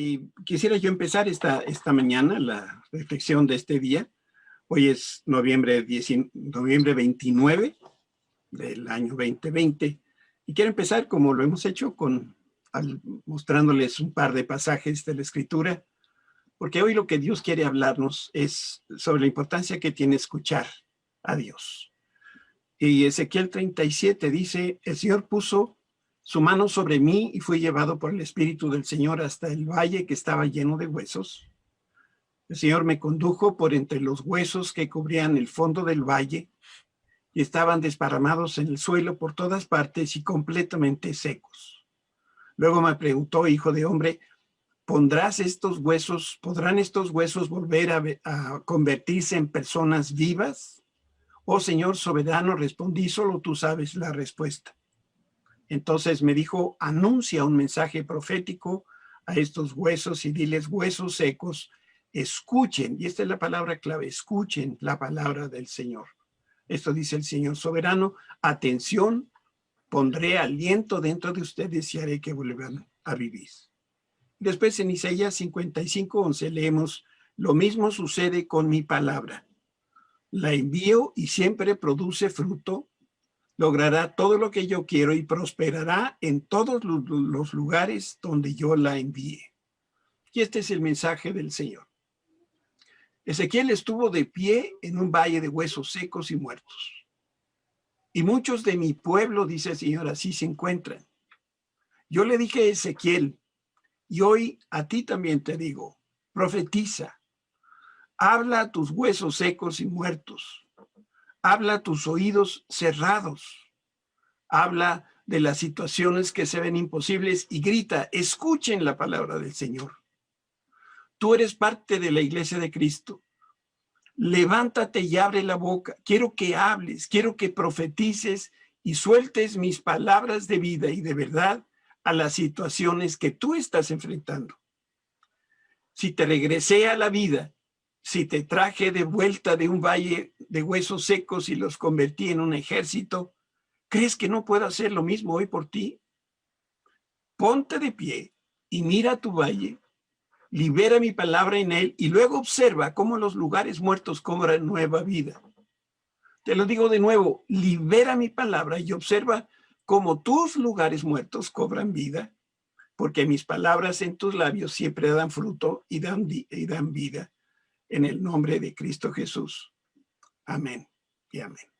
Y quisiera yo empezar esta mañana, la reflexión de este día. Hoy es noviembre 29 del año 2020. Y quiero empezar, como lo hemos hecho, mostrándoles un par de pasajes de la Escritura, porque hoy lo que Dios quiere hablarnos es sobre la importancia que tiene escuchar a Dios. Y Ezequiel 37 dice: el Señor puso su mano sobre mí y fui llevado por el Espíritu del Señor hasta el valle que estaba lleno de huesos. El Señor me condujo por entre los huesos que cubrían el fondo del valle y estaban desparramados en el suelo por todas partes y completamente secos. Luego me preguntó: hijo de hombre, ¿podrán estos huesos volver a convertirse en personas vivas? Oh Señor soberano, respondí: solo tú sabes la respuesta. Entonces me dijo: anuncia un mensaje profético a estos huesos y diles: huesos secos, escuchen, y esta es la palabra clave, escuchen la palabra del Señor. Esto dice el Señor soberano: atención, pondré aliento dentro de ustedes y haré que vuelvan a vivir. Después en Isaías 55:11 leemos: lo mismo sucede con mi palabra. La envío y siempre produce fruto, logrará todo lo que yo quiero y prosperará en todos los lugares donde yo la envíe. Y este es el mensaje del Señor. Ezequiel estuvo de pie en un valle de huesos secos y muertos. Y muchos de mi pueblo, dice el Señor, así se encuentran. Yo le dije a Ezequiel, y hoy a ti también te digo: profetiza, habla a tus huesos secos y muertos, habla a tus oídos cerrados, habla de las situaciones que se ven imposibles y grita: escuchen la palabra del Señor. Tú eres parte de la iglesia de Cristo. Levántate y abre la boca. Quiero que hables, quiero que profetices y sueltes mis palabras de vida y de verdad a las situaciones que tú estás enfrentando. Si te regresé a la vida, si te traje de vuelta de un valle de huesos secos y los convertí en un ejército, ¿crees que no puedo hacer lo mismo hoy por ti? Ponte de pie y mira tu valle, libera mi palabra en él y luego observa cómo los lugares muertos cobran nueva vida. Te lo digo de nuevo: libera mi palabra y observa cómo tus lugares muertos cobran vida, porque mis palabras en tus labios siempre dan fruto y dan vida. En el nombre de Cristo Jesús. Amén y amén.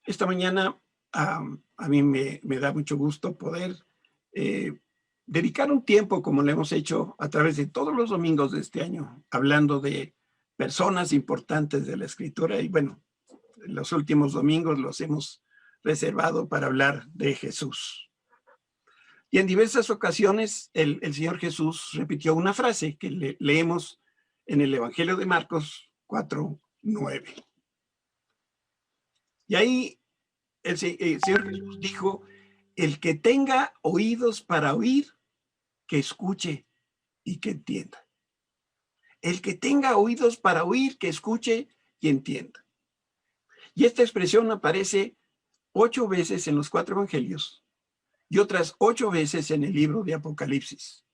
Esta mañana a mí me da mucho gusto poder dedicar un tiempo, como lo hemos hecho a través de todos los domingos de este año, hablando de personas importantes de la Escritura. Y bueno, los últimos domingos los hemos reservado para hablar de Jesús. Y en diversas ocasiones el Señor Jesús repitió una frase que leemos en el Evangelio de Marcos 4:9. Y ahí el Señor Jesús dijo: el que tenga oídos para oír, que escuche y que entienda. El que tenga oídos para oír, que escuche y entienda. Y esta expresión aparece 8 veces en los 4 evangelios y otras 8 veces en el libro de Apocalipsis.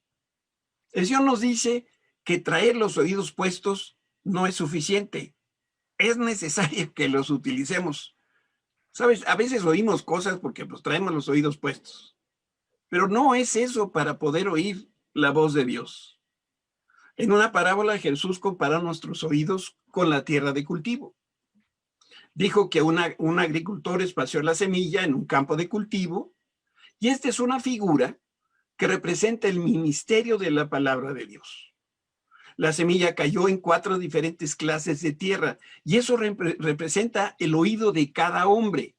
El Señor nos dice que traer los oídos puestos no es suficiente. Es necesario que los utilicemos. ¿Sabes? A veces oímos cosas porque pues traemos los oídos puestos. Pero no es eso para poder oír la voz de Dios. En una parábola Jesús comparó nuestros oídos con la tierra de cultivo. Dijo que un agricultor espació la semilla en un campo de cultivo, y esta es una figura que representa el ministerio de la palabra de Dios. La semilla cayó en 4 diferentes clases de tierra, y eso representa el oído de cada hombre.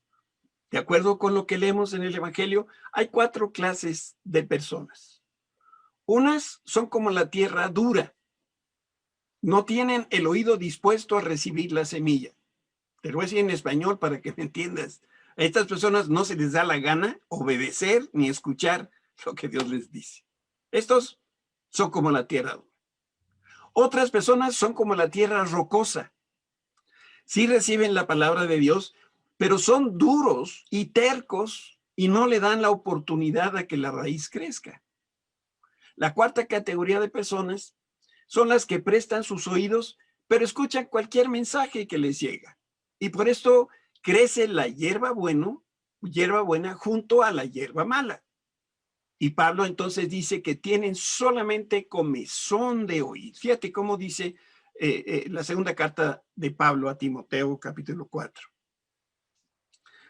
De acuerdo con lo que leemos en el Evangelio, hay 4 clases de personas. Unas son como la tierra dura. No tienen el oído dispuesto a recibir la semilla. Te lo voy a decir en español para que me entiendas. A estas personas no se les da la gana obedecer ni escuchar lo que Dios les dice. Estos son como la tierra dura. Otras personas son como la tierra rocosa. Sí reciben la palabra de Dios, pero son duros y tercos y no le dan la oportunidad a que la raíz crezca. La cuarta categoría de personas son las que prestan sus oídos, pero escuchan cualquier mensaje que les llega. Y por esto crece la hierba buena junto a la hierba mala. Y Pablo entonces dice que tienen solamente comezón de oír. Fíjate cómo dice la segunda carta de Pablo a Timoteo, capítulo 4.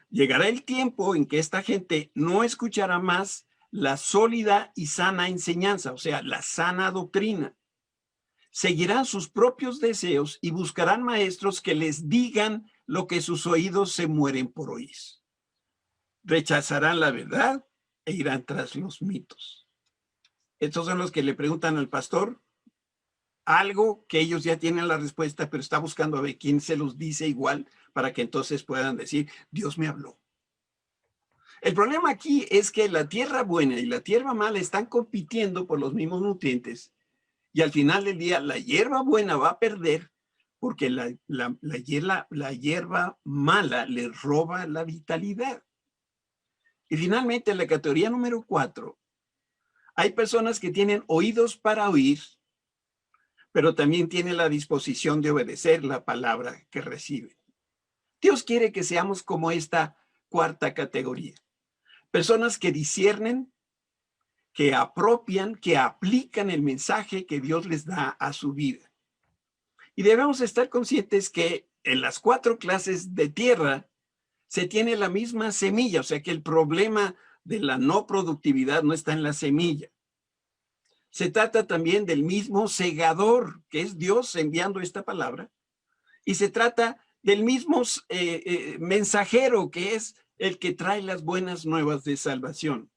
Llegará el tiempo en que esta gente no escuchará más la sólida y sana enseñanza, o sea, la sana doctrina. Seguirán sus propios deseos y buscarán maestros que les digan lo que sus oídos se mueren por oír. Rechazarán la verdad e irán tras los mitos. Estos son los que le preguntan al pastor algo que ellos ya tienen la respuesta, pero está buscando a ver quién se los dice igual para que entonces puedan decir, Dios me habló. El problema aquí es que la tierra buena y la tierra mala están compitiendo por los mismos nutrientes y al final del día la hierba buena va a perder porque la hierba mala le roba la vitalidad. Y finalmente, en la categoría número 4, hay personas que tienen oídos para oír, pero también tienen la disposición de obedecer la palabra que reciben. Dios quiere que seamos como esta cuarta categoría. Personas que disciernen, que apropian, que aplican el mensaje que Dios les da a su vida. Y debemos estar conscientes que en las 4 clases de tierra se tiene la misma semilla, o sea que el problema de la no productividad no está en la semilla. Se trata también del mismo segador, que es Dios enviando esta palabra, y se trata del mismo mensajero, que es el que trae las buenas nuevas de salvación.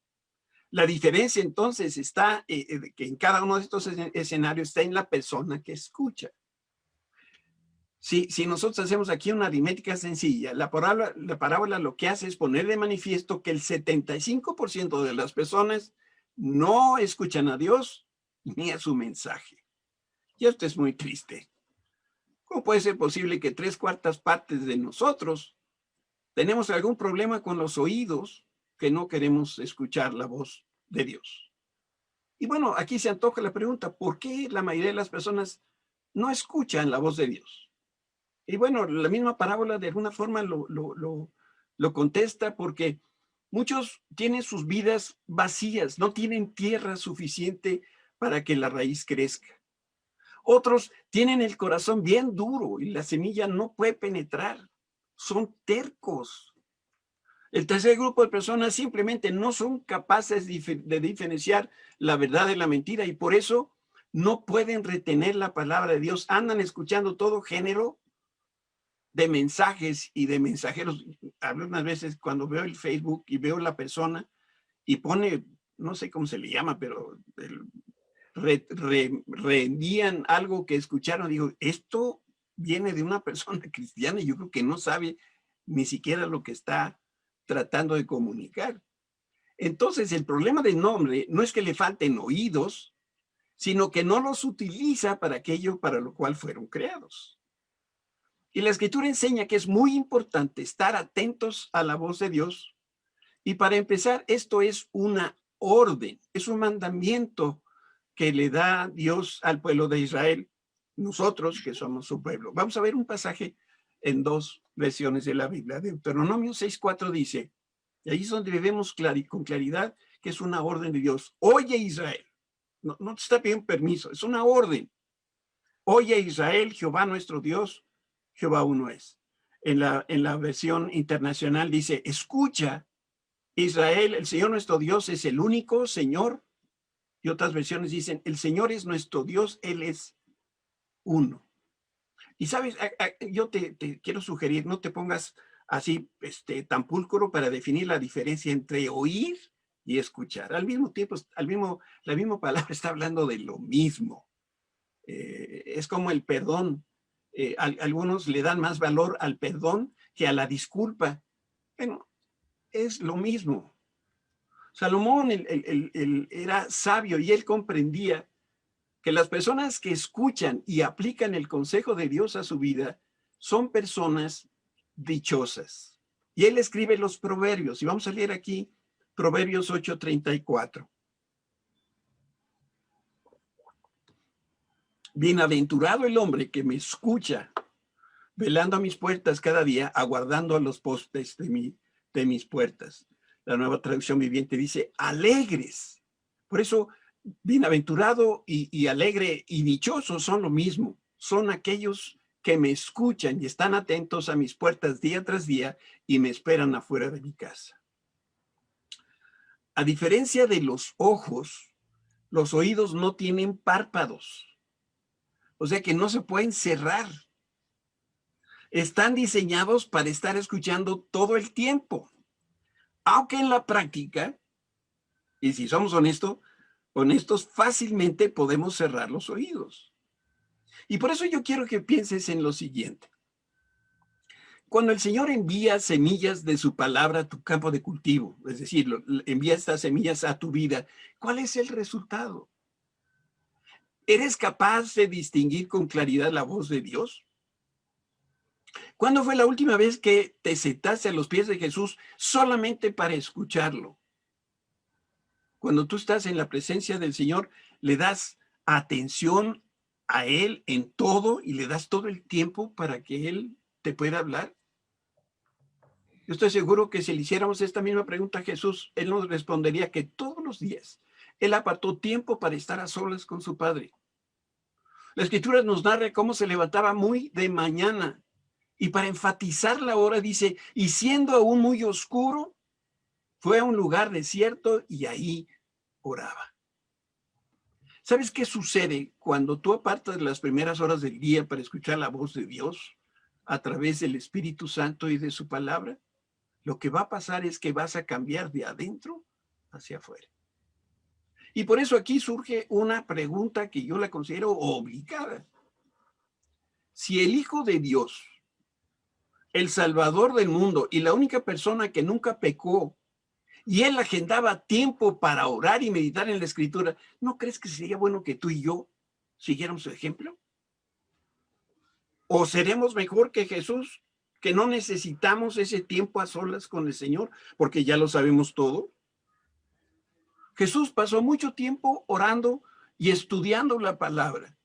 La diferencia entonces está que en cada uno de estos escenarios está en la persona que escucha. Si nosotros hacemos aquí una aritmética sencilla, la parábola lo que hace es poner de manifiesto que el 75% de las personas no escuchan a Dios ni a su mensaje. Y esto es muy triste. ¿Cómo puede ser posible que 3/4 partes de nosotros tenemos algún problema con los oídos que no queremos escuchar la voz de Dios? Y bueno, aquí se antoja la pregunta, ¿por qué la mayoría de las personas no escuchan la voz de Dios? Y bueno, la misma parábola de alguna forma lo contesta porque muchos tienen sus vidas vacías, no tienen tierra suficiente para que la raíz crezca. Otros tienen el corazón bien duro y la semilla no puede penetrar. Son tercos. El tercer grupo de personas simplemente no son capaces de diferenciar la verdad de la mentira y por eso no pueden retener la palabra de Dios. Andan escuchando todo género de mensajes y de mensajeros. Algunas veces cuando veo el Facebook y veo la persona y pone, no sé cómo se le llama, pero reenvían algo que escucharon. Digo, esto viene de una persona cristiana y yo creo que no sabe ni siquiera lo que está tratando de comunicar. Entonces, el problema del nombre no es que le falten oídos, sino que no los utiliza para aquello para lo cual fueron creados. Y la Escritura enseña que es muy importante estar atentos a la voz de Dios. Y para empezar, esto es una orden, es un mandamiento que le da Dios al pueblo de Israel, nosotros que somos su pueblo. Vamos a ver un pasaje en 2 versiones de la Biblia. Deuteronomio 6:4 dice, y ahí es donde vemos con claridad que es una orden de Dios. Oye Israel, no te está pidiendo permiso, es una orden. Oye Israel, Jehová nuestro Dios, Jehová uno es. En la versión internacional dice, escucha Israel, el Señor nuestro Dios es el único Señor. Y otras versiones dicen, el Señor es nuestro Dios, Él es uno. Y sabes, yo te quiero sugerir, no te pongas así tan pulcro para definir la diferencia entre oír y escuchar. Al mismo tiempo, la misma palabra está hablando de lo mismo. Es como el perdón. Algunos le dan más valor al perdón que a la disculpa. Bueno, es lo mismo. Salomón era sabio y él comprendía que las personas que escuchan y aplican el consejo de Dios a su vida son personas dichosas. Y él escribe los proverbios. Y vamos a leer aquí Proverbios 8:34. Bienaventurado el hombre que me escucha, velando a mis puertas cada día, aguardando a los postes de mis puertas. La Nueva Traducción Viviente dice, alegres. Por eso, bienaventurado y alegre y dichoso son lo mismo. Son aquellos que me escuchan y están atentos a mis puertas día tras día y me esperan afuera de mi casa. A diferencia de los ojos, los oídos no tienen párpados. O sea que no se pueden cerrar. Están diseñados para estar escuchando todo el tiempo. Aunque en la práctica, y si somos honestos, fácilmente podemos cerrar los oídos. Y por eso yo quiero que pienses en lo siguiente. Cuando el Señor envía semillas de su palabra a tu campo de cultivo, es decir, envía estas semillas a tu vida, ¿cuál es el resultado? ¿Eres capaz de distinguir con claridad la voz de Dios? ¿Cuándo fue la última vez que te sentaste a los pies de Jesús solamente para escucharlo? Cuando tú estás en la presencia del Señor, le das atención a Él en todo y le das todo el tiempo para que Él te pueda hablar. Yo estoy seguro que si le hiciéramos esta misma pregunta a Jesús, Él nos respondería que todos los días Él apartó tiempo para estar a solas con su Padre. La Escritura nos narra cómo se levantaba muy de mañana y para enfatizar la hora dice, y siendo aún muy oscuro, fue a un lugar desierto y ahí oraba. ¿Sabes qué sucede cuando tú apartas las primeras horas del día para escuchar la voz de Dios a través del Espíritu Santo y de su palabra? Lo que va a pasar es que vas a cambiar de adentro hacia afuera. Y por eso aquí surge una pregunta que yo la considero obligada. Si el Hijo de Dios, el Salvador del mundo y la única persona que nunca pecó, y Él agendaba tiempo para orar y meditar en la Escritura, ¿no crees que sería bueno que tú y yo siguiéramos su ejemplo? ¿O seremos mejor que Jesús, que no necesitamos ese tiempo a solas con el Señor, porque ya lo sabemos todo? Jesús pasó mucho tiempo orando y estudiando la palabra.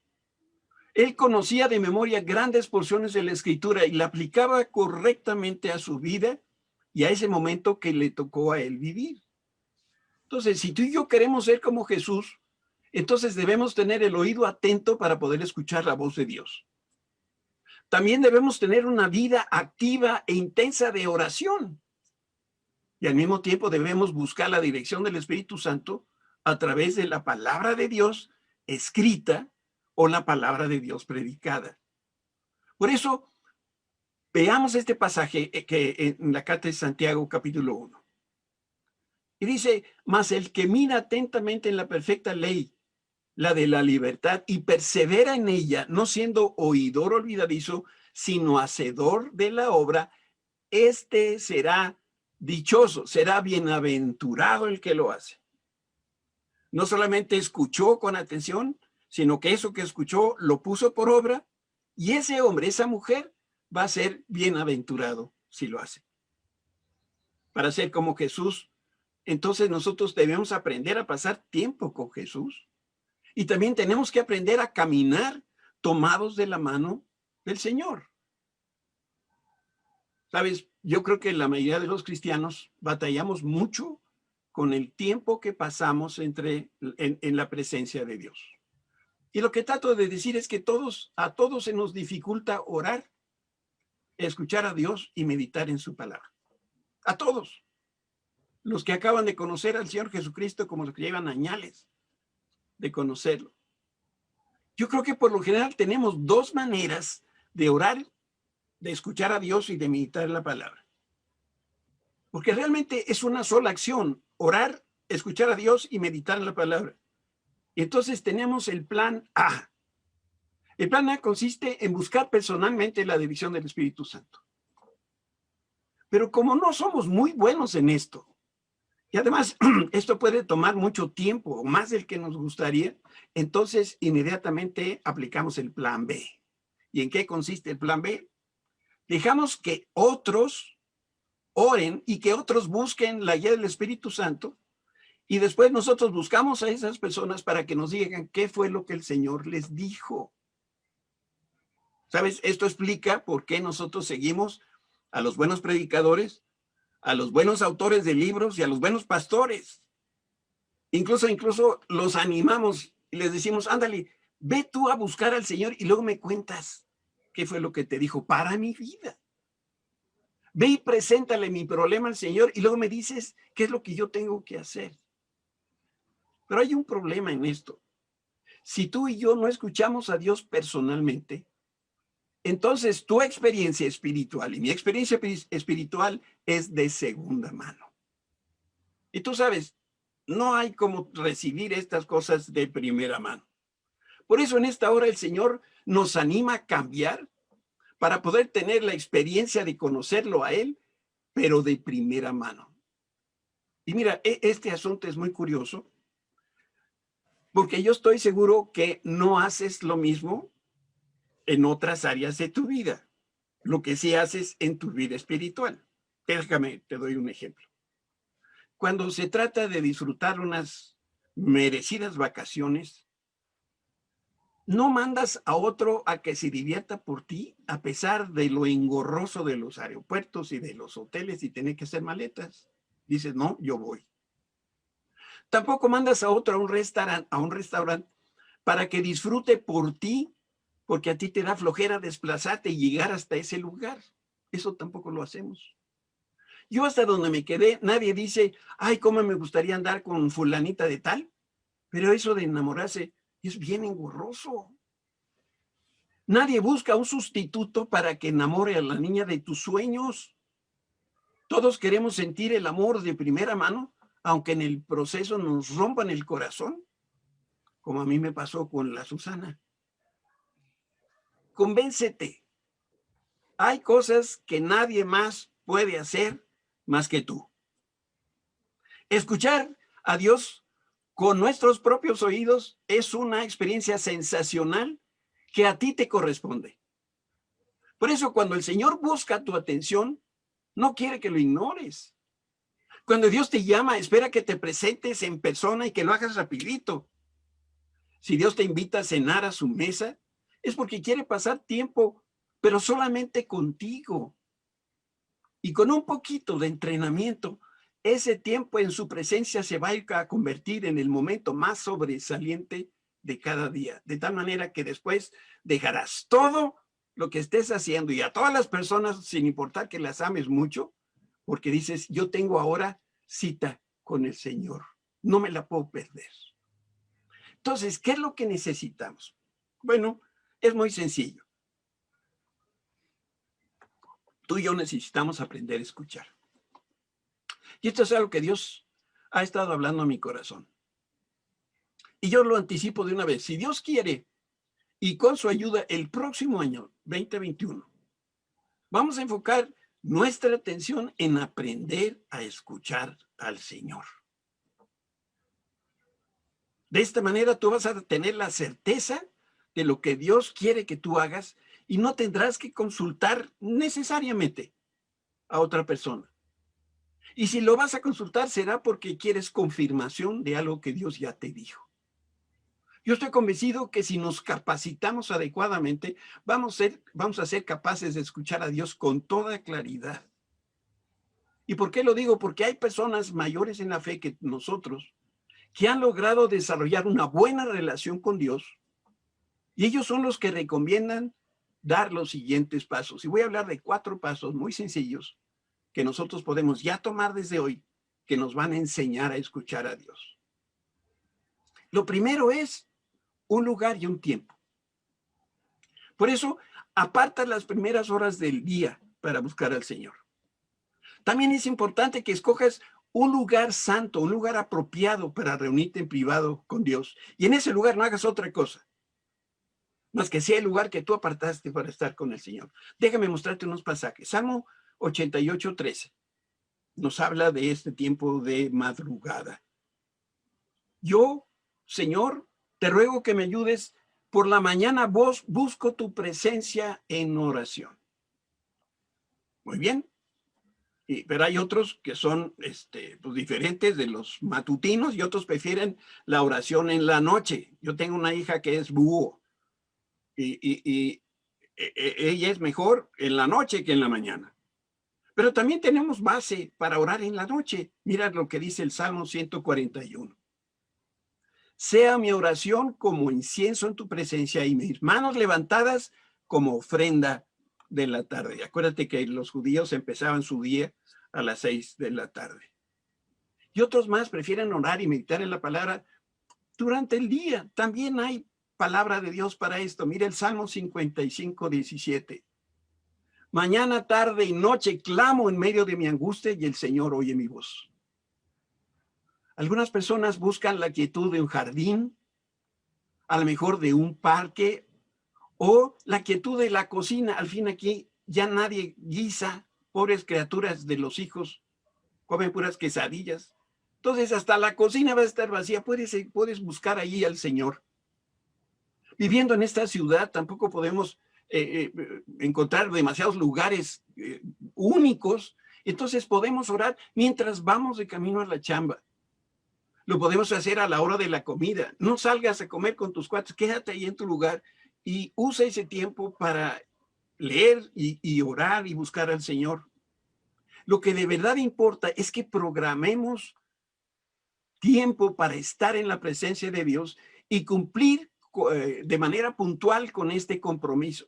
Él conocía de memoria grandes porciones de la Escritura y la aplicaba correctamente a su vida y a ese momento que le tocó a él vivir. Entonces, si tú y yo queremos ser como Jesús, entonces debemos tener el oído atento para poder escuchar la voz de Dios. También debemos tener una vida activa e intensa de oración. Y al mismo tiempo debemos buscar la dirección del Espíritu Santo a través de la palabra de Dios escrita o la palabra de Dios predicada. Por eso, veamos este pasaje que en la carta de Santiago, capítulo 1. Y dice, mas el que mira atentamente en la perfecta ley, la de la libertad, y persevera en ella, no siendo oidor olvidadizo, sino hacedor de la obra, este será dichoso, será bienaventurado el que lo hace. No solamente escuchó con atención, sino que eso que escuchó lo puso por obra, y ese hombre, esa mujer, va a ser bienaventurado si lo hace. Para ser como Jesús, entonces nosotros debemos aprender a pasar tiempo con Jesús. Y también tenemos que aprender a caminar tomados de la mano del Señor. ¿Sabes? Yo creo que la mayoría de los cristianos batallamos mucho con el tiempo que pasamos en la presencia de Dios. Y lo que trato de decir es que a todos se nos dificulta orar, escuchar a Dios y meditar en su palabra. A todos. Los que acaban de conocer al Señor Jesucristo como los que llevan añales de conocerlo. Yo creo que por lo general tenemos dos maneras de orar, de escuchar a Dios y de meditar la palabra. Porque realmente es una sola acción, orar, escuchar a Dios y meditar la palabra. Y entonces tenemos el plan A. El plan A consiste en buscar personalmente la dirección del Espíritu Santo. Pero como no somos muy buenos en esto, y además esto puede tomar mucho tiempo, o más del que nos gustaría, entonces inmediatamente aplicamos el plan B. ¿Y en qué consiste el plan B? Dejamos que otros oren y que otros busquen la guía del Espíritu Santo, y después nosotros buscamos a esas personas para que nos digan qué fue lo que el Señor les dijo. ¿Sabes? Esto explica por qué nosotros seguimos a los buenos predicadores, a los buenos autores de libros y a los buenos pastores. Incluso los animamos y les decimos, ándale, ve tú a buscar al Señor y luego me cuentas qué fue lo que te dijo para mi vida. Ve y preséntale mi problema al Señor y luego me dices qué es lo que yo tengo que hacer. Pero hay un problema en esto. Si tú y yo no escuchamos a Dios personalmente, entonces tu experiencia espiritual y mi experiencia espiritual es de segunda mano. Y tú sabes, no hay como recibir estas cosas de primera mano. Por eso en esta hora el Señor nos anima a cambiar para poder tener la experiencia de conocerlo a Él, pero de primera mano. Y mira, este asunto es muy curioso, porque yo estoy seguro que no haces lo mismo en otras áreas de tu vida, lo que sí haces en tu vida espiritual. Déjame, te doy un ejemplo. Cuando se trata de disfrutar unas merecidas vacaciones, no mandas a otro a que se divierta por ti, a pesar de lo engorroso de los aeropuertos y de los hoteles y tener que hacer maletas. Dices, no, yo voy. Tampoco mandas a otro a un restaurante para que disfrute por ti, porque a ti te da flojera desplazarte y llegar hasta ese lugar. Eso tampoco lo hacemos. Yo hasta donde me quedé, nadie dice, ay, cómo me gustaría andar con fulanita de tal, pero eso de enamorarse es bien engorroso. Nadie busca un sustituto para que enamore a la niña de tus sueños. Todos queremos sentir el amor de primera mano, aunque en el proceso nos rompan el corazón, como a mí me pasó con la Susana. Convéncete. Hay cosas que nadie más puede hacer más que tú. Escuchar a Dios con nuestros propios oídos es una experiencia sensacional que a ti te corresponde. Por eso cuando el Señor busca tu atención, no quiere que lo ignores. Cuando Dios te llama, espera que te presentes en persona y que lo hagas rapidito. Si Dios te invita a cenar a su mesa, es porque quiere pasar tiempo, pero solamente contigo. Y con un poquito de entrenamiento, ese tiempo en su presencia se va a ir a convertir en el momento más sobresaliente de cada día. De tal manera que después dejarás todo lo que estés haciendo y a todas las personas, sin importar que las ames mucho, porque dices, yo tengo ahora cita con el Señor. No me la puedo perder. Entonces, ¿qué es lo que necesitamos? Bueno, es muy sencillo. Tú y yo necesitamos aprender a escuchar. Y esto es algo que Dios ha estado hablando a mi corazón. Y yo lo anticipo de una vez. Si Dios quiere, y con su ayuda, el próximo año, 2021, vamos a enfocar nuestra atención en aprender a escuchar al Señor. De esta manera tú vas a tener la certeza de lo que Dios quiere que tú hagas y no tendrás que consultar necesariamente a otra persona. Y si lo vas a consultar será porque quieres confirmación de algo que Dios ya te dijo. Yo estoy convencido que si nos capacitamos adecuadamente, vamos a ser capaces de escuchar a Dios con toda claridad. ¿Y por qué lo digo? Porque hay personas mayores en la fe que nosotros que han logrado desarrollar una buena relación con Dios y ellos son los que recomiendan dar los siguientes pasos. Y voy a hablar de 4 pasos muy sencillos que nosotros podemos ya tomar desde hoy, que nos van a enseñar a escuchar a Dios. Lo primero es un lugar y un tiempo. Por eso, aparta las primeras horas del día para buscar al Señor. También es importante que escojas un lugar santo, un lugar apropiado para reunirte en privado con Dios. Y en ese lugar no hagas otra cosa, más que sea el lugar que tú apartaste para estar con el Señor. Déjame mostrarte unos pasajes. Salmo 88:13 nos habla de este tiempo de madrugada. Yo, Señor, te ruego que me ayudes. Por la mañana busco tu presencia en oración. Muy bien. Pero hay otros que son pues diferentes de los matutinos y otros prefieren la oración en la noche. Yo tengo una hija que es búho y ella es mejor en la noche que en la mañana. Pero también tenemos base para orar en la noche. Mira lo que dice el Salmo 141. Sea mi oración como incienso en tu presencia y mis manos levantadas como ofrenda de la tarde. Acuérdate que los judíos empezaban su día a las 6 de la tarde. Y otros más prefieren orar y meditar en la palabra durante el día. También hay palabra de Dios para esto. Mira el Salmo 55, 17. Mañana, tarde y noche clamo en medio de mi angustia y el Señor oye mi voz. Algunas personas buscan la quietud de un jardín, a lo mejor de un parque, o la quietud de la cocina. Al fin aquí ya nadie guisa, pobres criaturas de los hijos, comen puras quesadillas. Entonces hasta la cocina va a estar vacía. Puedes buscar ahí al Señor. Viviendo en esta ciudad tampoco podemos encontrar demasiados lugares únicos. Entonces podemos orar mientras vamos de camino a la chamba. Lo podemos hacer a la hora de la comida. No salgas a comer con tus cuates, quédate ahí en tu lugar y usa ese tiempo para leer y orar y buscar al Señor. Lo que de verdad importa es que programemos tiempo para estar en la presencia de Dios y cumplir de manera puntual con este compromiso.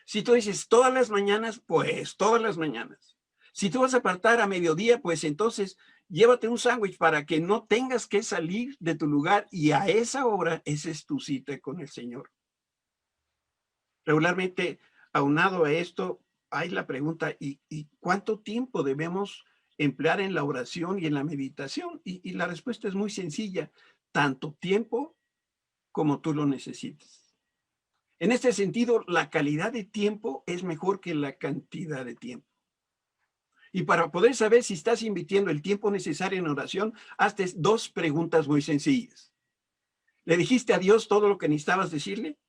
Si tú dices todas las mañanas, pues todas las mañanas. Si tú vas a apartar a mediodía, pues entonces llévate un sándwich para que no tengas que salir de tu lugar y a esa hora esa es tu cita con el Señor. Regularmente, aunado a esto, hay la pregunta, ¿y cuánto tiempo debemos emplear en la oración y en la meditación? Y la respuesta es muy sencilla, tanto tiempo como tú lo necesites. En este sentido, la calidad de tiempo es mejor que la cantidad de tiempo. Y para poder saber si estás invirtiendo el tiempo necesario en oración, hazte dos preguntas muy sencillas. ¿Le dijiste a Dios todo lo que necesitabas decirle?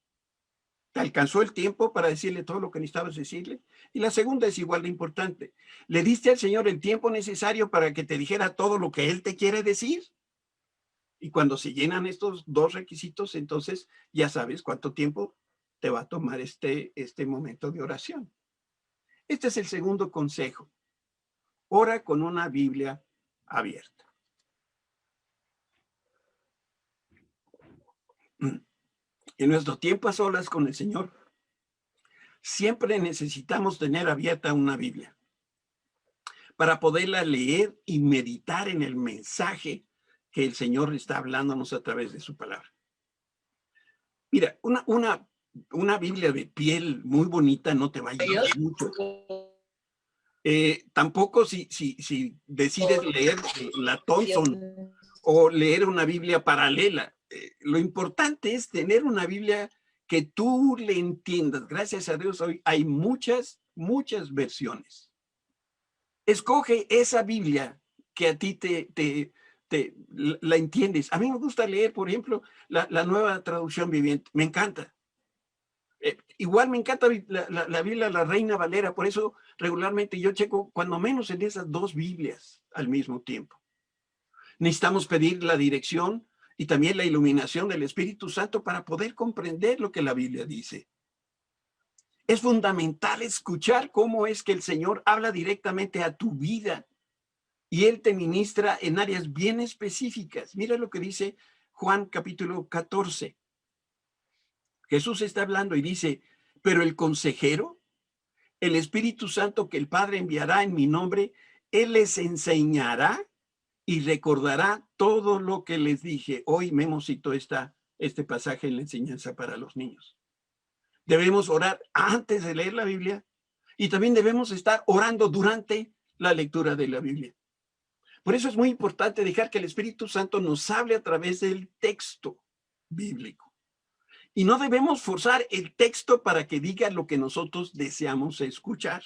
¿Te alcanzó el tiempo para decirle todo lo que necesitabas decirle? Y la segunda es igual de importante. ¿Le diste al Señor el tiempo necesario para que te dijera todo lo que Él te quiere decir? Y cuando se llenan estos dos requisitos, entonces ya sabes cuánto tiempo te va a tomar este momento de oración. Este es el segundo consejo. Ora con una Biblia abierta. En nuestro tiempo a solas con el Señor, siempre necesitamos tener abierta una Biblia para poderla leer y meditar en el mensaje que el Señor está hablándonos a través de su palabra. Mira, una Biblia de piel muy bonita no te va a ayudar mucho. Tampoco si decides leer la Thompson o leer una Biblia paralela. Lo importante es tener una Biblia que tú le entiendas. Gracias a Dios hoy hay muchas versiones. Escoge esa Biblia que a ti la entiendes. A mí me gusta leer, por ejemplo, la Nueva Traducción Viviente. Me encanta. Igual me encanta la Biblia, la Reina Valera. Por eso regularmente yo checo cuando menos en esas dos Biblias al mismo tiempo. Necesitamos pedir la dirección y también la iluminación del Espíritu Santo para poder comprender lo que la Biblia dice. Es fundamental escuchar cómo es que el Señor habla directamente a tu vida y Él te ministra en áreas bien específicas. Mira lo que dice Juan capítulo 14. Jesús está hablando y dice, pero el consejero, el Espíritu Santo que el Padre enviará en mi nombre, Él les enseñará y recordará todo lo que les dije. Hoy Memo citó este pasaje en la enseñanza para los niños. Debemos orar antes de leer la Biblia y también debemos estar orando durante la lectura de la Biblia. Por eso es muy importante dejar que el Espíritu Santo nos hable a través del texto bíblico. Y no debemos forzar el texto para que diga lo que nosotros deseamos escuchar.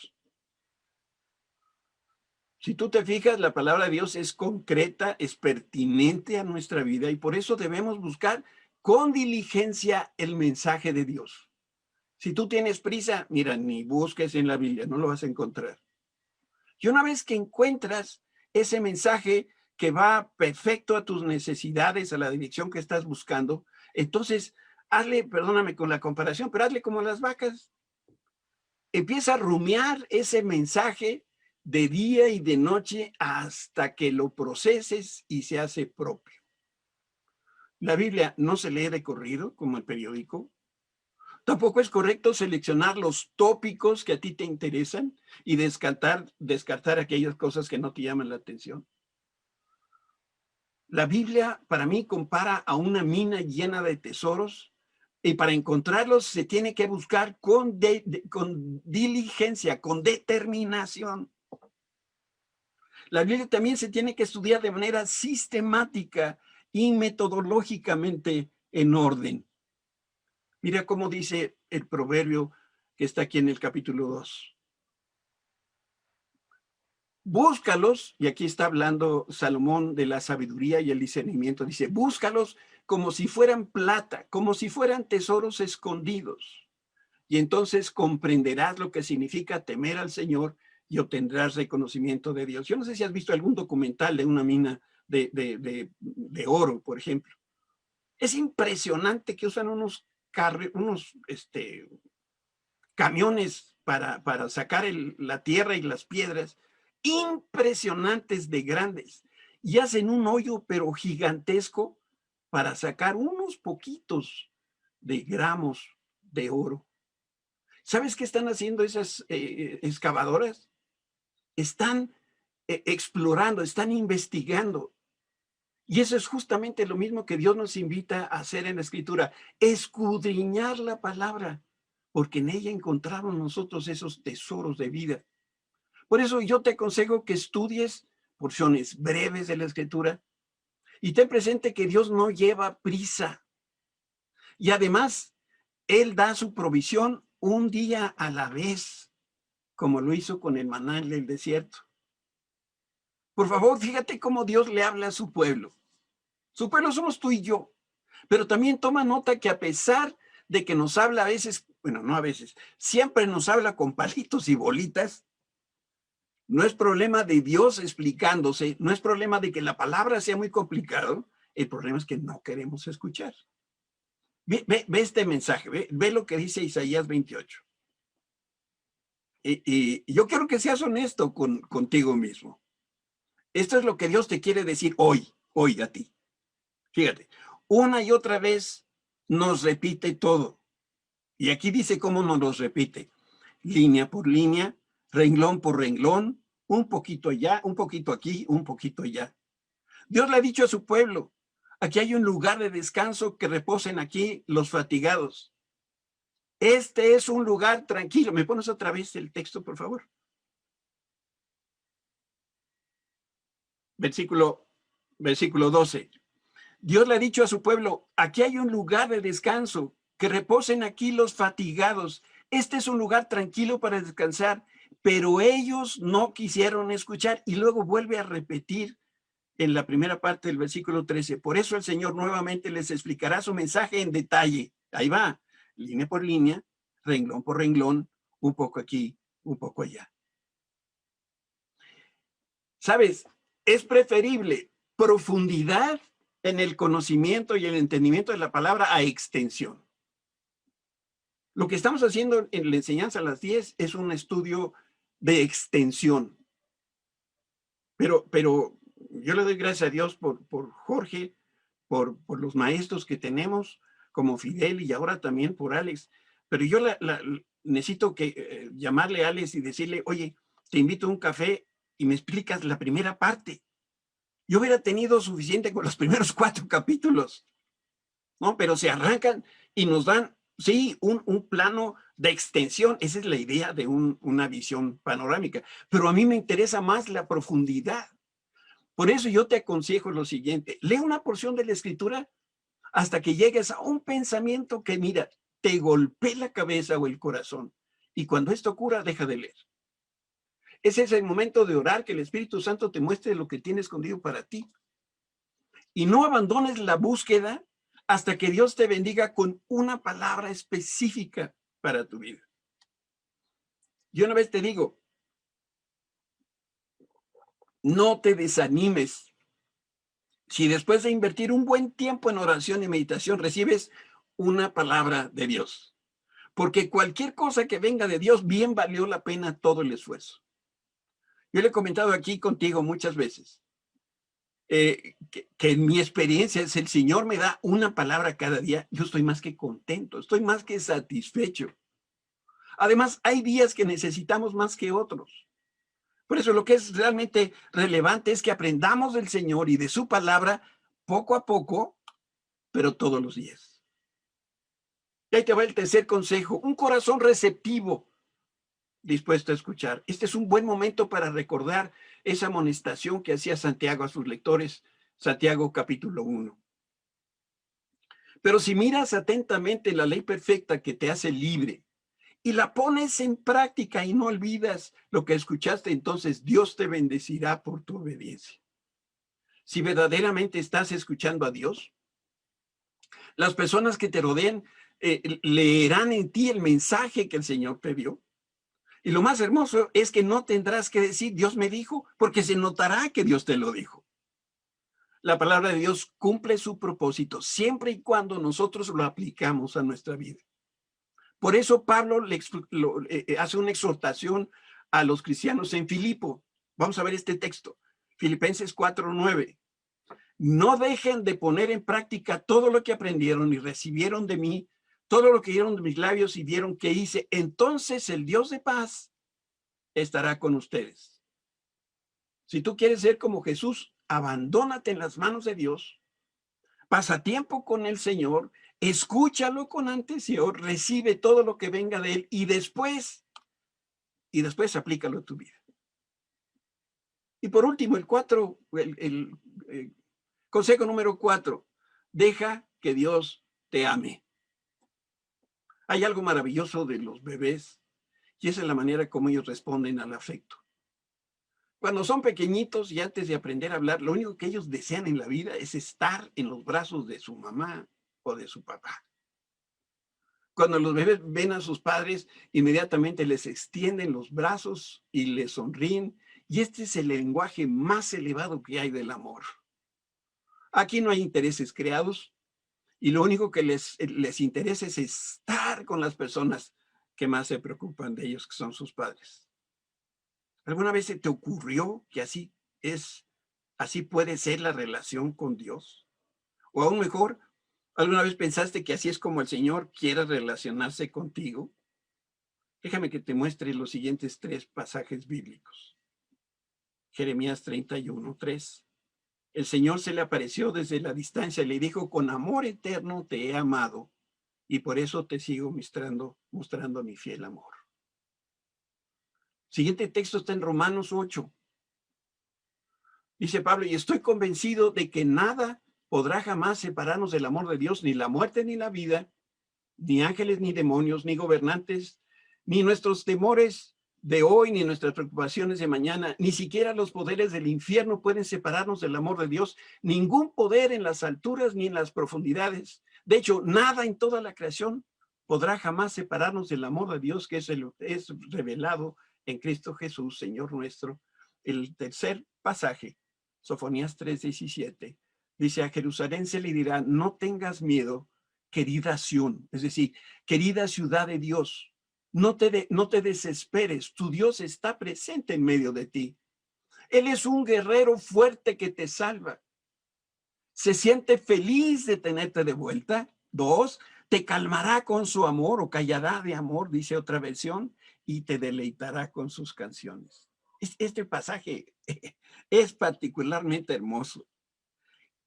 Si tú te fijas, la palabra de Dios es concreta, es pertinente a nuestra vida y por eso debemos buscar con diligencia el mensaje de Dios. Si tú tienes prisa, mira, ni busques en la Biblia, no lo vas a encontrar. Y una vez que encuentras ese mensaje que va perfecto a tus necesidades, a la dirección que estás buscando, entonces hazle, perdóname con la comparación, pero hazle como las vacas. empieza a rumiar ese mensaje de día y de noche hasta que lo proceses y se hace propio. La Biblia no se lee de corrido como el periódico. Tampoco es correcto seleccionar los tópicos que a ti te interesan y descartar aquellas cosas que no te llaman la atención. La Biblia, para mí, compara a una mina llena de tesoros y para encontrarlos se tiene que buscar con diligencia, con determinación. La Biblia también se tiene que estudiar de manera sistemática y metodológicamente en orden. Mira cómo dice el proverbio que está aquí en el capítulo 2. Búscalos, y aquí está hablando Salomón de la sabiduría y el discernimiento, dice, búscalos como si fueran plata, como si fueran tesoros escondidos. Y entonces comprenderás lo que significa temer al Señor y obtendrás reconocimiento de Dios. Yo no sé si has visto algún documental de una mina de oro, por ejemplo. Es impresionante que usan unos camiones para sacar la tierra y las piedras, impresionantes de grandes, y hacen un hoyo pero gigantesco para sacar unos poquitos de gramos de oro. ¿Sabes qué están haciendo esas excavadoras? Están explorando, están investigando. Y eso es justamente lo mismo que Dios nos invita a hacer en la Escritura, escudriñar la palabra, porque en ella encontramos nosotros esos tesoros de vida. Por eso yo te aconsejo que estudies porciones breves de la Escritura y ten presente que Dios no lleva prisa. Y además, Él da su provisión un día a la vez, como lo hizo con el maná en el desierto. Por favor, fíjate cómo Dios le habla a su pueblo. Su pueblo somos tú y yo. Pero también toma nota que a pesar de que nos habla a veces, bueno, no a veces, siempre nos habla con palitos y bolitas, no es problema de Dios explicándose, no es problema de que la palabra sea muy complicado, el problema es que no queremos escuchar. Ve este mensaje, ve lo que dice Isaías 28. Y yo quiero que seas honesto contigo mismo. Esto es lo que Dios te quiere decir hoy a ti. Fíjate, una y otra vez nos repite todo. Y aquí dice cómo nos los repite. Línea por línea, renglón por renglón, un poquito allá, un poquito aquí, un poquito allá. Dios le ha dicho a su pueblo, aquí hay un lugar de descanso, que reposen aquí los fatigados. Este es un lugar tranquilo. ¿Me pones otra vez el texto, por favor? Versículo 12. Dios le ha dicho a su pueblo, aquí hay un lugar de descanso, que reposen aquí los fatigados. Este es un lugar tranquilo para descansar, pero ellos no quisieron escuchar. Y luego vuelve a repetir en la primera parte del versículo 13. Por eso el Señor nuevamente les explicará su mensaje en detalle. Ahí va, línea por línea, renglón por renglón, un poco aquí, un poco allá. ¿Sabes? Es preferible profundidad en el conocimiento y el entendimiento de la palabra a extensión. Lo que estamos haciendo en la enseñanza a las 10 es un estudio de extensión. Pero yo le doy gracias a Dios por Jorge, por los maestros que tenemos, como Fidel y ahora también por Alex. Pero yo necesito llamarle a Alex y decirle, oye, te invito a un café y me explicas la primera parte. Yo hubiera tenido suficiente con los primeros 4 capítulos, ¿no? Pero se arrancan y nos dan, sí, un plano de extensión. Esa es la idea de una visión panorámica. Pero a mí me interesa más la profundidad. Por eso yo te aconsejo lo siguiente. Lee una porción de la Escritura hasta que llegues a un pensamiento que, mira, te golpee la cabeza o el corazón. Y cuando esto ocurra, deja de leer. Ese es el momento de orar, que el Espíritu Santo te muestre lo que tiene escondido para ti. Y no abandones la búsqueda hasta que Dios te bendiga con una palabra específica para tu vida. Yo una vez te digo, no te desanimes. Si después de invertir un buen tiempo en oración y meditación recibes una palabra de Dios. porque cualquier cosa que venga de Dios, bien valió la pena todo el esfuerzo. Yo le he comentado aquí contigo muchas veces que en mi experiencia, si el Señor me da una palabra cada día, yo estoy más que contento, estoy más que satisfecho. Además, hay días que necesitamos más que otros. Por eso lo que es realmente relevante es que aprendamos del Señor y de su palabra poco a poco, pero todos los días. Y ahí te va el tercer consejo, un corazón receptivo, dispuesto a escuchar. Este es un buen momento para recordar esa amonestación que hacía Santiago a sus lectores, Santiago capítulo 1. Pero si miras atentamente la ley perfecta que te hace libre y la pones en práctica y no olvidas lo que escuchaste, entonces Dios te bendecirá por tu obediencia. Si verdaderamente estás escuchando a Dios, las personas que te rodean leerán en ti el mensaje que el Señor te dio. Y lo más hermoso es que no tendrás que decir, Dios me dijo, porque se notará que Dios te lo dijo. La palabra de Dios cumple su propósito siempre y cuando nosotros lo aplicamos a nuestra vida. Por eso Pablo hace una exhortación a los cristianos en Filipo. Vamos a ver este texto, Filipenses 4:9. No dejen de poner en práctica todo lo que aprendieron y recibieron de mí, todo lo que dieron de mis labios y vieron que hice. Entonces el Dios de paz estará con ustedes. Si tú quieres ser como Jesús, abandónate en las manos de Dios, pasa tiempo con el Señor, escúchalo con atención, recibe todo lo que venga de Él y después aplícalo a tu vida. Y por último, el consejo número 4, deja que Dios te ame. Hay algo maravilloso de los bebés y esa es la manera como ellos responden al afecto. Cuando son pequeñitos y antes de aprender a hablar, lo único que ellos desean en la vida es estar en los brazos de su mamá o de su papá. Cuando los bebés ven a sus padres, inmediatamente les extienden los brazos y les sonríen. Y este es el lenguaje más elevado que hay del amor. Aquí no hay intereses creados y lo único que les interesa es estar con las personas que más se preocupan de ellos, que son sus padres. ¿Alguna vez se te ocurrió que así puede ser la relación con Dios? O aún mejor, ¿alguna vez pensaste que así es como el Señor quiere relacionarse contigo? Déjame que te muestre los siguientes 3 pasajes bíblicos. Jeremías 31:3. El Señor se le apareció desde la distancia y le dijo, con amor eterno te he amado y por eso te sigo mostrando mi fiel amor. Siguiente texto está en Romanos 8. Dice Pablo, y estoy convencido de que nada podrá jamás separarnos del amor de Dios, ni la muerte ni la vida, ni ángeles ni demonios, ni gobernantes, ni nuestros temores de hoy, ni nuestras preocupaciones de mañana, ni siquiera los poderes del infierno pueden separarnos del amor de Dios. Ningún poder en las alturas ni en las profundidades. De hecho, nada en toda la creación podrá jamás separarnos del amor de Dios que es revelado en Cristo Jesús, Señor nuestro. El tercer pasaje, Sofonías 3:17, dice, a Jerusalén se le dirá, no tengas miedo, querida Sión, es decir, querida ciudad de Dios, no te desesperes, tu Dios está presente en medio de ti. Él es un guerrero fuerte que te salva. Se siente feliz de tenerte de vuelta. 2, te calmará con su amor o callará de amor, dice otra versión, y te deleitará con sus canciones. Este pasaje es particularmente hermoso.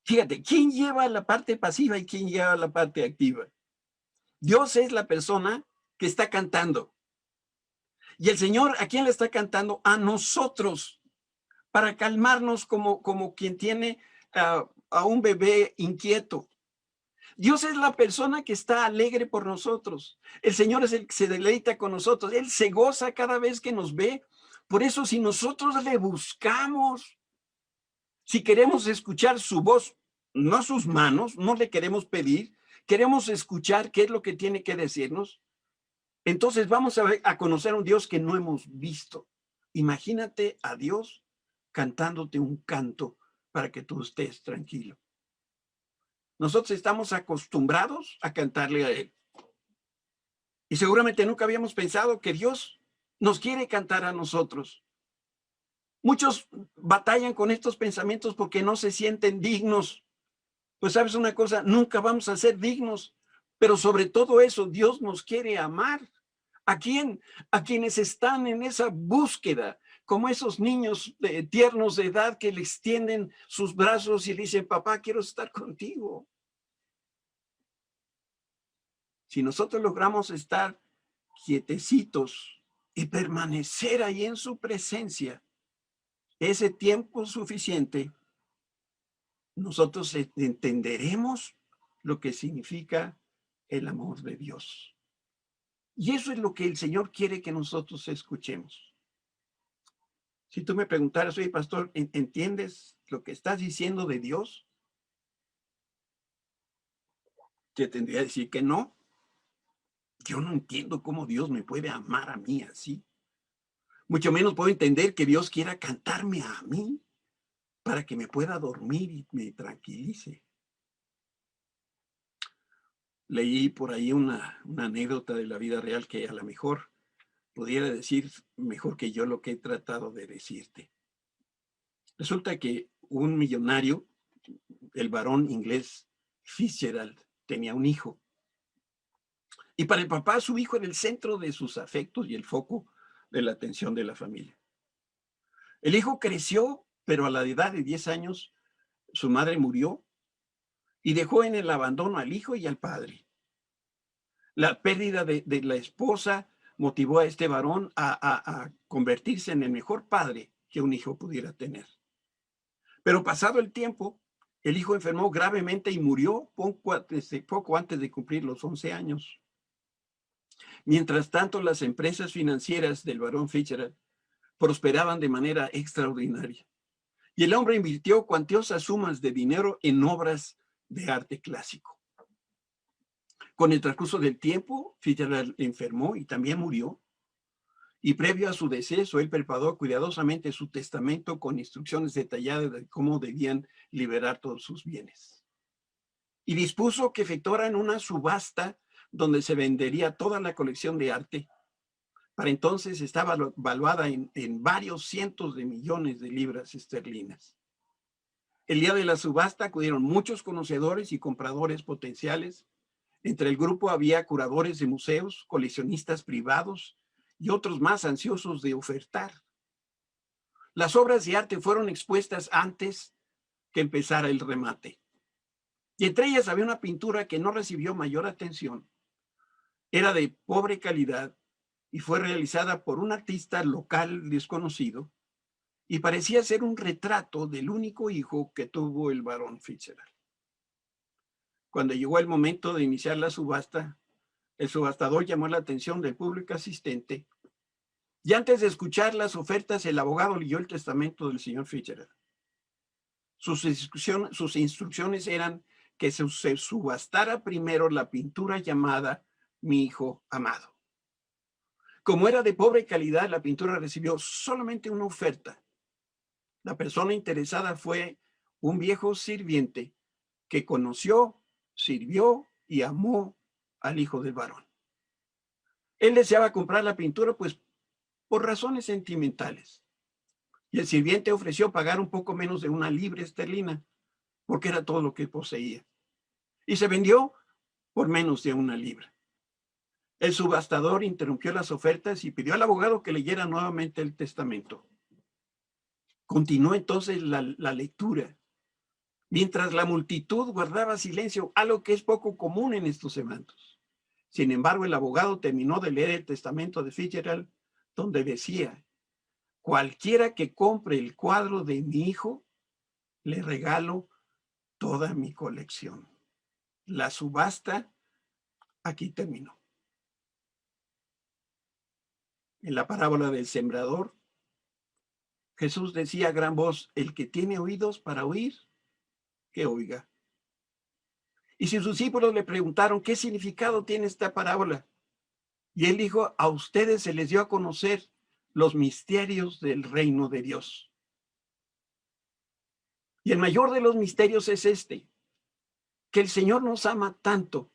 Fíjate, ¿quién lleva la parte pasiva y quién lleva la parte activa? Dios es la persona que está cantando. Y el Señor, ¿a quién le está cantando? A nosotros, para calmarnos como quien tiene a un bebé inquieto. Dios es la persona que está alegre por nosotros. El Señor es el que se deleita con nosotros. Él se goza cada vez que nos ve. Por eso, si nosotros le buscamos, si queremos escuchar su voz, no sus manos, no le queremos pedir, queremos escuchar qué es lo que tiene que decirnos, entonces vamos a conocer a un Dios que no hemos visto. Imagínate a Dios cantándote un canto para que tú estés tranquilo. Nosotros estamos acostumbrados a cantarle a Él. Y seguramente nunca habíamos pensado que Dios nos quiere cantar a nosotros. Muchos batallan con estos pensamientos porque no se sienten dignos. Pues sabes una cosa, nunca vamos a ser dignos, pero sobre todo eso, Dios nos quiere amar. ¿A quién? A quienes están en esa búsqueda, como esos niños tiernos de edad que le extienden sus brazos y le dicen, papá, quiero estar contigo. Si nosotros logramos estar quietecitos y permanecer ahí en su presencia, ese tiempo suficiente, nosotros entenderemos lo que significa el amor de Dios. Y eso es lo que el Señor quiere que nosotros escuchemos. Si tú me preguntaras, oye, pastor, ¿entiendes lo que estás diciendo de Dios? Te tendría que decir que no. Yo no entiendo cómo Dios me puede amar a mí así. Mucho menos puedo entender que Dios quiera cantarme a mí para que me pueda dormir y me tranquilice. Leí por ahí una anécdota de la vida real que a lo mejor pudiera decir mejor que yo lo que he tratado de decirte. Resulta que un millonario, el barón inglés Fitzgerald, tenía un hijo. Y para el papá, su hijo era el centro de sus afectos y el foco de la atención de la familia. El hijo creció, pero a la edad de 10 años, su madre murió y dejó en el abandono al hijo y al padre. La pérdida de la esposa motivó a este varón a convertirse en el mejor padre que un hijo pudiera tener. Pero pasado el tiempo, el hijo enfermó gravemente y murió poco antes de cumplir los 11 años. Mientras tanto, las empresas financieras del barón Fitzgerald prosperaban de manera extraordinaria. Y el hombre invirtió cuantiosas sumas de dinero en obras de arte clásico. Con el transcurso del tiempo, Fitzgerald enfermó y también murió. Y previo a su deceso, él preparó cuidadosamente su testamento con instrucciones detalladas de cómo debían liberar todos sus bienes. Y dispuso que efectuaran una subasta donde se vendería toda la colección de arte. Para entonces estaba valuada en varios cientos de millones de libras esterlinas. El día de la subasta acudieron muchos conocedores y compradores potenciales. Entre el grupo había curadores de museos, coleccionistas privados y otros más ansiosos de ofertar. Las obras de arte fueron expuestas antes que empezara el remate. Y entre ellas había una pintura que no recibió mayor atención. Era de pobre calidad y fue realizada por un artista local desconocido y parecía ser un retrato del único hijo que tuvo el barón Fitzgerald. Cuando llegó el momento de iniciar la subasta, el subastador llamó la atención del público asistente y antes de escuchar las ofertas, el abogado leyó el testamento del señor Fitzgerald. Sus instrucciones eran que se subastara primero la pintura llamada Mi hijo amado. Como era de pobre calidad, la pintura recibió solamente una oferta. La persona interesada fue un viejo sirviente que conoció, sirvió y amó al hijo del varón. Él deseaba comprar la pintura, pues, por razones sentimentales. Y el sirviente ofreció pagar un poco menos de 1 libra esterlina, porque era todo lo que poseía. Y se vendió por menos de 1 libra. El subastador interrumpió las ofertas y pidió al abogado que leyera nuevamente el testamento. Continuó entonces la lectura, mientras la multitud guardaba silencio, algo que es poco común en estos eventos. Sin embargo, el abogado terminó de leer el testamento de Fitzgerald, donde decía: cualquiera que compre el cuadro de mi hijo, le regalo toda mi colección. La subasta aquí terminó. En la parábola del sembrador, Jesús decía a gran voz: el que tiene oídos para oír, que oiga. Y sus discípulos le preguntaron: ¿qué significado tiene esta parábola? Y él dijo: a ustedes se les dio a conocer los misterios del reino de Dios. Y el mayor de los misterios es este: que el Señor nos ama tanto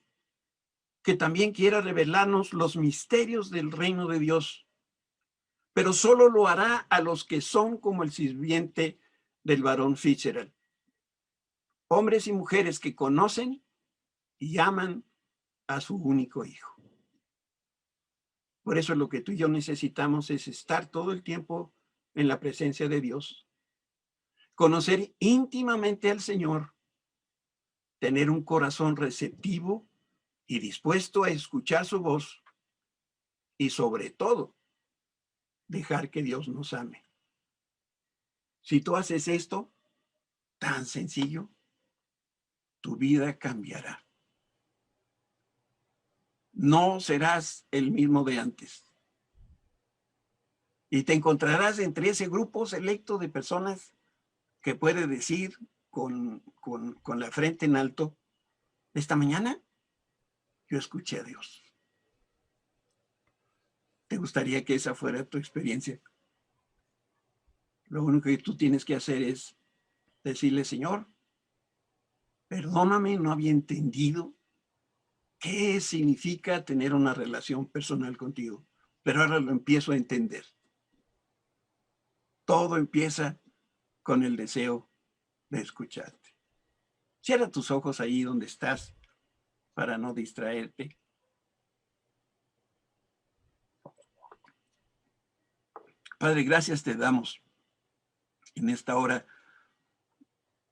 que también quiera revelarnos los misterios del reino de Dios, pero solo lo hará a los que son como el sirviente del varón Fitzgerald. Hombres y mujeres que conocen y aman a su único hijo. Por eso lo que tú y yo necesitamos es estar todo el tiempo en la presencia de Dios, conocer íntimamente al Señor, tener un corazón receptivo y dispuesto a escuchar su voz y sobre todo dejar que Dios nos ame. Si tú haces esto, tan sencillo, tu vida cambiará. No serás el mismo de antes. Y te encontrarás entre ese grupo selecto de personas que puede decir con la frente en alto, esta mañana yo escuché a Dios. ¿Te gustaría que esa fuera tu experiencia? Lo único que tú tienes que hacer es decirle, Señor, perdóname, no había entendido qué significa tener una relación personal contigo, pero ahora lo empiezo a entender. Todo empieza con el deseo de escucharte. Cierra tus ojos ahí donde estás para no distraerte. Padre, gracias te damos en esta hora,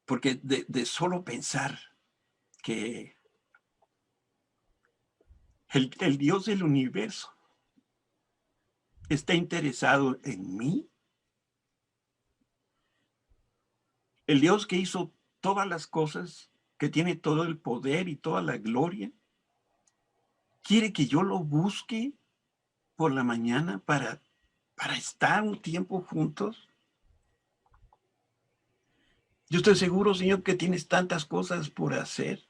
porque de solo pensar que el Dios del universo está interesado en mí, el Dios que hizo todas las cosas, que tiene todo el poder y toda la gloria, quiere que yo lo busque por la mañana para estar un tiempo juntos. Yo estoy seguro, Señor, que tienes tantas cosas por hacer,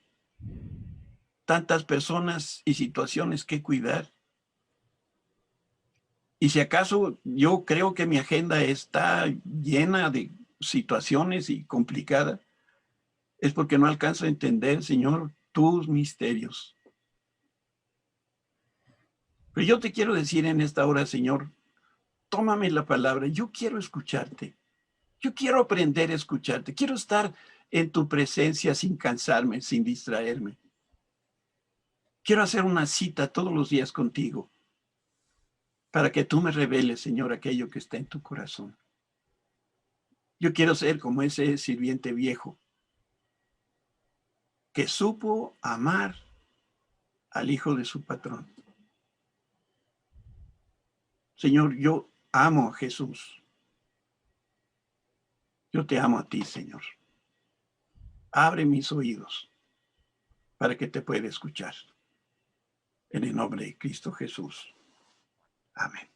tantas personas y situaciones que cuidar. Y si acaso yo creo que mi agenda está llena de situaciones y complicada, es porque no alcanzo a entender, Señor, tus misterios. Pero yo te quiero decir en esta hora, Señor, tómame la palabra, yo quiero escucharte. Yo quiero aprender a escucharte. Quiero estar en tu presencia sin cansarme, sin distraerme. Quiero hacer una cita todos los días contigo para que tú me reveles, Señor, aquello que está en tu corazón. Yo quiero ser como ese sirviente viejo que supo amar al hijo de su patrón. Señor, yo amo a Jesús. Yo te amo a ti, Señor. Abre mis oídos para que te pueda escuchar. En el nombre de Cristo Jesús. Amén.